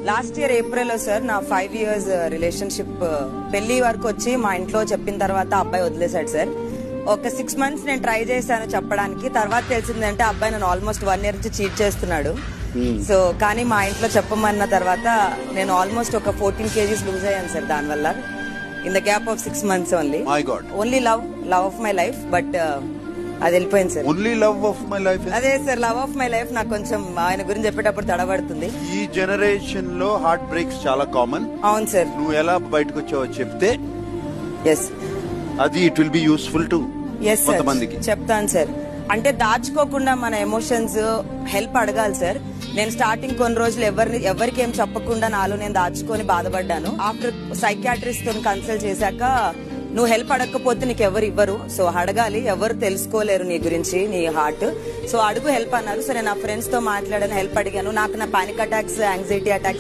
Last year April లో sir నా 5 years relationship పెళ్లి వరకు వచ్చి మా ఇంట్లో చెప్పిన తర్వాత అబ్బాయి వదిలేశాడు సార్. ఒక 6 months నేను ట్రై చేశాను చెప్పడానికి. తర్వాత తెలిసిందంటే అబ్బాయి నన్ను ఆల్మోస్ట్ 1 year నుంచి చీట్ చేస్తున్నాడు. సో కానీ మా ఇంట్లో చెప్పమన్న తర్వాత నేను ఆల్మోస్ట్ ఒక 14 kgs లూజ్ అయ్యాను సార్ దానివల్ల. In the gap of 6 months only. Only love of my life. But అది వెళ్ళిపోయింది sir. Only love of my life. అదే sir, love of my life నాకు కొంచెం ఆయన గురించి చెప్పేటప్పుడు తడబడుతుంది. ఈ జనరేషన్ లో హార్ట్ బ్రేక్స్ చాలా కామన్. అవును సార్. నువ్వు ఎలా బయటకు వచ్చావో చెప్తే ఎస్ అది it will be useful to కొంతమందికి. చెప్తాను సార్. అంటే దాచుకోకుండా మన ఎమోషన్స్ హెల్ప్ అడగాలి సార్. నేను స్టార్టింగ్ కొన్ని రోజులు ఎవరికి ఏం చెప్పకుండా నాలో నేను దాచుకొని బాధపడ్డాను. ఆఫ్టర్ సైకియాట్రిస్ట్ తో కన్సల్ట్ చేశాక నువ్వు హెల్ప్ అడగకపోతే నీకు ఎవరు ఇవ్వరు, సో అడగాలి, ఎవరు తెలుసుకోలేరు నీ గురించి, నీ హార్ట్. సో అడుగు హెల్ప్ అన్నారు. సో నేను నా ఫ్రెండ్స్ తో మాట్లాడాను, హెల్ప్ అడిగాను. నాకు నా పానిక్ అటాక్స్, యాంగ్జైటీ అటాక్స్